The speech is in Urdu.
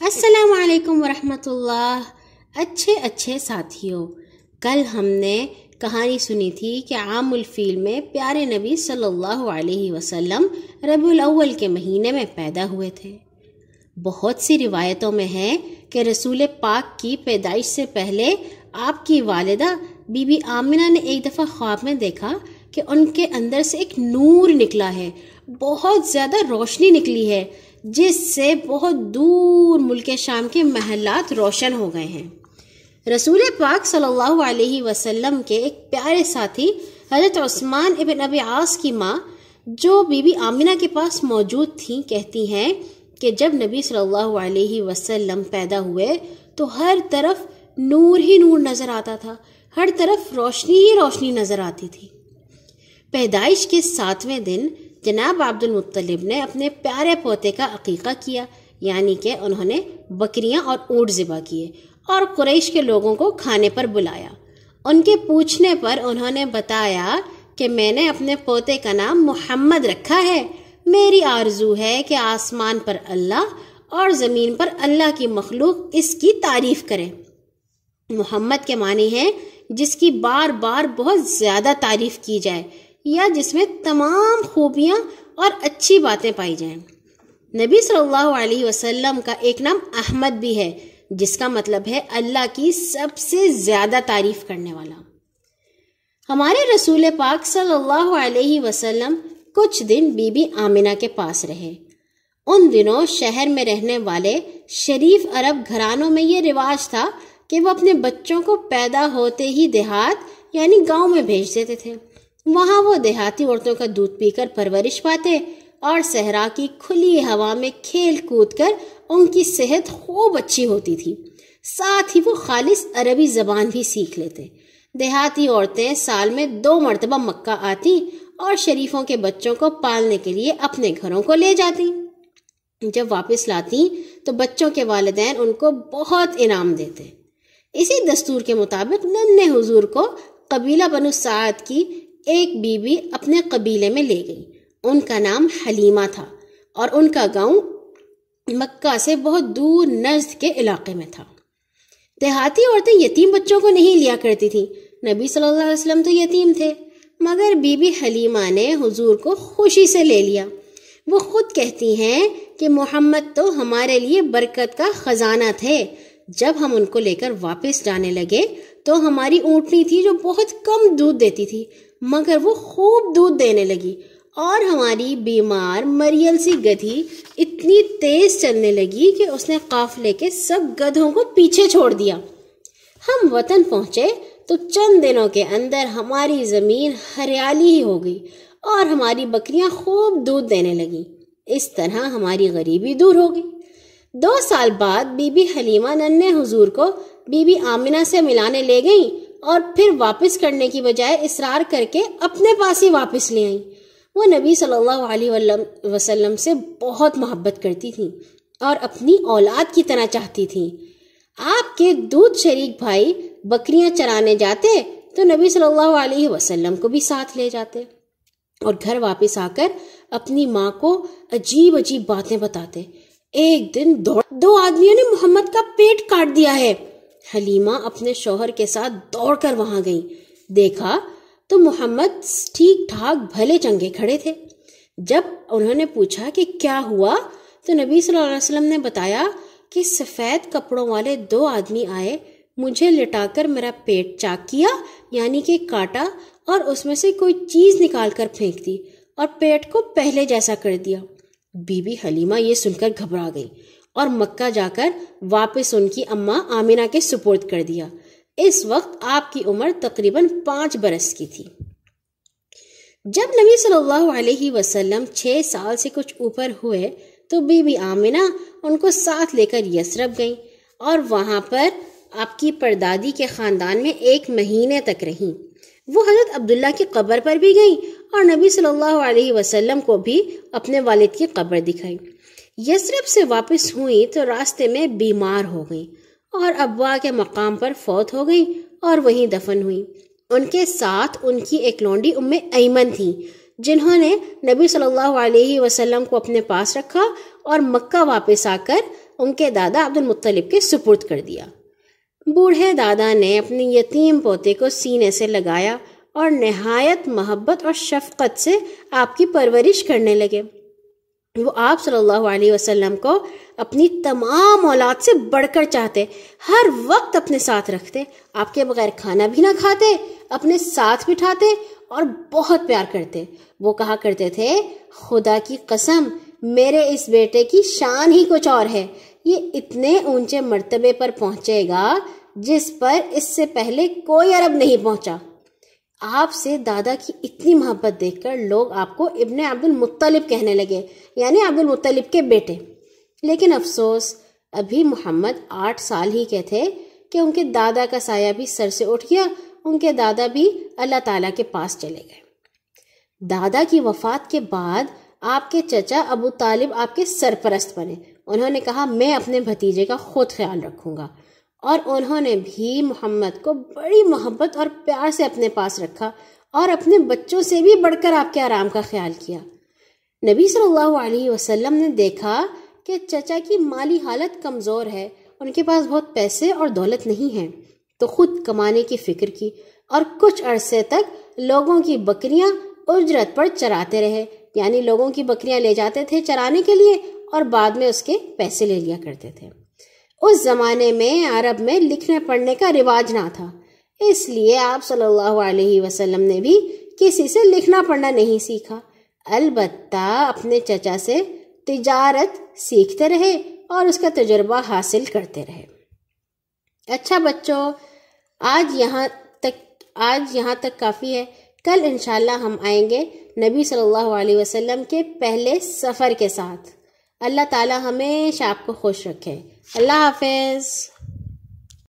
السلام علیکم ورحمۃ اللہ۔ اچھے ساتھیوں، کل ہم نے کہانی سنی تھی کہ عام الفیل میں پیارے نبی صلی اللہ علیہ وسلم ربیع الاول کے مہینے میں پیدا ہوئے تھے۔ بہت سی روایتوں میں ہے کہ رسول پاک کی پیدائش سے پہلے آپ کی والدہ بی بی آمنہ نے ایک دفعہ خواب میں دیکھا کہ ان کے اندر سے ایک نور نکلا ہے، بہت زیادہ روشنی نکلی ہے، جس سے بہت دور ملک شام کے محلات روشن ہو گئے ہیں۔ رسول پاک صلی اللہ علیہ وسلم کے ایک پیارے ساتھی حضرت عثمان ابن ابی عاص کی ماں جو بی بی آمنہ کے پاس موجود تھیں کہتی ہیں کہ جب نبی صلی اللہ علیہ وسلم پیدا ہوئے تو ہر طرف نور ہی نور نظر آتا تھا، ہر طرف روشنی ہی روشنی نظر آتی تھی۔ پیدائش کے 7ویں دن جناب عبد المطلب نے اپنے پیارے پوتے کا عقیقہ کیا، یعنی کہ انہوں نے بکریاں اور اونٹ ذبح کیے اور قریش کے لوگوں کو کھانے پر بلایا۔ ان کے پوچھنے پر انہوں نے بتایا کہ میں نے اپنے پوتے کا نام محمد رکھا ہے، میری آرزو ہے کہ آسمان پر اللہ اور زمین پر اللہ کی مخلوق اس کی تعریف کرے۔ محمد کے معنی ہے جس کی بار بار بہت زیادہ تعریف کی جائے یا جس میں تمام خوبیاں اور اچھی باتیں پائی جائیں۔ نبی صلی اللہ علیہ وسلم کا ایک نام احمد بھی ہے، جس کا مطلب ہے اللہ کی سب سے زیادہ تعریف کرنے والا۔ ہمارے رسول پاک صلی اللہ علیہ وسلم کچھ دن بی بی آمنہ کے پاس رہے۔ ان دنوں شہر میں رہنے والے شریف عرب گھرانوں میں یہ رواج تھا کہ وہ اپنے بچوں کو پیدا ہوتے ہی دیہات یعنی گاؤں میں بھیج دیتے تھے۔ وہاں وہ دیہاتی عورتوں کا دودھ پی کر پرورش پاتے اور صحرا کی کھلی ہوا میں کھیل کود کر ان کی صحت خوب اچھی ہوتی تھی، ساتھ ہی وہ خالص عربی زبان بھی سیکھ لیتے۔ دیہاتی عورتیں سال میں 2 مرتبہ مکہ آتی اور شریفوں کے بچوں کو پالنے کے لیے اپنے گھروں کو لے جاتی۔ جب واپس لاتی تو بچوں کے والدین ان کو بہت انعام دیتے۔ اسی دستور کے مطابق ننھے حضور کو قبیلہ بنو سعد کی ایک بیوی اپنے قبیلے میں لے گئی۔ ان کا نام حلیمہ تھا اور ان کا گاؤں مکہ سے بہت دور نجد کے علاقے میں تھا۔ دیہاتی عورتیں یتیم بچوں کو نہیں لیا کرتی تھیں، نبی صلی اللہ علیہ وسلم تو یتیم تھے، مگر بی بی حلیمہ نے حضور کو خوشی سے لے لیا۔ وہ خود کہتی ہیں کہ محمد تو ہمارے لیے برکت کا خزانہ تھے۔ جب ہم ان کو لے کر واپس جانے لگے تو ہماری اونٹنی تھی جو بہت کم دودھ دیتی تھی، مگر وہ خوب دودھ دینے لگی، اور ہماری بیمار مریل سی گدھی اتنی تیز چلنے لگی کہ اس نے قافلے کے سب گدھوں کو پیچھے چھوڑ دیا۔ ہم وطن پہنچے تو چند دنوں کے اندر ہماری زمین ہریالی ہی ہو گئی اور ہماری بکریاں خوب دودھ دینے لگیں۔ اس طرح ہماری غریبی دور ہو گئی۔ 2 سال بعد بی بی حلیمہ ننھے حضور کو بی بی آمنہ سے ملانے لے گئیں اور پھر واپس کرنے کی بجائے اصرار کر کے اپنے پاس ہی واپس لے آئیں۔ وہ نبی صلی اللہ علیہ وسلم سے بہت محبت کرتی تھیں اور اپنی اولاد کی طرح چاہتی تھیں۔ آپ کے دودھ شریک بھائی بکریاں چرانے جاتے تو نبی صلی اللہ علیہ وسلم کو بھی ساتھ لے جاتے اور گھر واپس آ کر اپنی ماں کو عجیب عجیب باتیں بتاتے۔ ایک دن 2 آدمیوں نے محمد کا پیٹ کاٹ دیا ہے۔ حلیمہ اپنے شوہر کے ساتھ دوڑ کر وہاں گئی، دیکھا تو محمد ٹھیک ٹھاک بھلے چنگے کھڑے تھے۔ جب انہوں نے پوچھا کہ کیا ہوا تو نبی صلی اللہ علیہ وسلم نے بتایا کہ سفید کپڑوں والے 2 آدمی آئے، مجھے لٹا کر میرا پیٹ چاک کیا یعنی کہ کاٹا اور اس میں سے کوئی چیز نکال کر پھینک دی اور پیٹ کو پہلے جیسا کر دیا۔ بی بی حلیمہ یہ سن کر گھبرا گئی اور مکہ جا کر واپس ان کی اماں آمنہ کے سپرد کر دیا۔ اس وقت آپ کی عمر تقریباً 5 برس کی تھی۔ جب نبی صلی اللہ علیہ وسلم 6 سال سے کچھ اوپر ہوئے تو بی بی آمنہ ان کو ساتھ لے کر یثرب گئیں اور وہاں پر آپ کی پردادی کے خاندان میں 1 مہینے تک رہیں۔ وہ حضرت عبداللہ کی قبر پر بھی گئیں اور نبی صلی اللہ علیہ وسلم کو بھی اپنے والد کی قبر دکھائی۔ یثرب سے واپس ہوئی تو راستے میں بیمار ہو گئی اور ابوا کے مقام پر فوت ہو گئی اور وہیں دفن ہوئی۔ ان کے ساتھ ان کی ایک لونڈی ام ایمن تھی، جنہوں نے نبی صلی اللہ علیہ وسلم کو اپنے پاس رکھا اور مکہ واپس آ کر ان کے دادا عبد المطلب کے سپرد کر دیا۔ بوڑھے دادا نے اپنے یتیم پوتے کو سینے سے لگایا اور نہایت محبت اور شفقت سے آپ کی پرورش کرنے لگے۔ وہ آپ صلی اللہ علیہ وسلم کو اپنی تمام اولاد سے بڑھ کر چاہتے، ہر وقت اپنے ساتھ رکھتے، آپ کے بغیر کھانا بھی نہ کھاتے، اپنے ساتھ بٹھاتے اور بہت پیار کرتے۔ وہ کہا کرتے تھے، خدا کی قسم میرے اس بیٹے کی شان ہی کچھ اور ہے، یہ اتنے اونچے مرتبے پر پہنچے گا جس پر اس سے پہلے کوئی عرب نہیں پہنچا۔ آپ سے دادا کی اتنی محبت دیکھ کر لوگ آپ کو ابن عبد المطلب کہنے لگے، یعنی عبد المطلب کے بیٹے۔ لیکن افسوس، ابھی محمد 8 سال ہی کے تھے کہ ان کے دادا کا سایہ بھی سر سے اٹھ گیا، ان کے دادا بھی اللہ تعالیٰ کے پاس چلے گئے۔ دادا کی وفات کے بعد آپ کے چچا ابو طالب آپ کے سرپرست بنے۔ انہوں نے کہا، میں اپنے بھتیجے کا خود خیال رکھوں گا، اور انہوں نے بھی محمد کو بڑی محبت اور پیار سے اپنے پاس رکھا اور اپنے بچوں سے بھی بڑھ کر آپ کے آرام کا خیال کیا۔ نبی صلی اللہ علیہ وسلم نے دیکھا کہ چچا کی مالی حالت کمزور ہے، ان کے پاس بہت پیسے اور دولت نہیں ہے، تو خود کمانے کی فکر کی اور کچھ عرصے تک لوگوں کی بکریاں اجرت پر چراتے رہے، یعنی لوگوں کی بکریاں لے جاتے تھے چرانے کے لیے اور بعد میں اس کے پیسے لے لیا کرتے تھے۔ اس زمانے میں عرب میں لکھنے پڑھنے کا رواج نہ تھا، اس لیے آپ صلی اللہ علیہ وسلم نے بھی کسی سے لکھنا پڑھنا نہیں سیکھا، البتہ اپنے چچا سے تجارت سیکھتے رہے اور اس کا تجربہ حاصل کرتے رہے۔ اچھا بچوں، آج یہاں تک کافی ہے۔ کل انشاءاللہ ہم آئیں گے نبی صلی اللہ علیہ وسلم کے پہلے سفر کے ساتھ۔ اللہ تعالی ہمیشہ آپ کو خوش رکھے۔ اللہ حافظ۔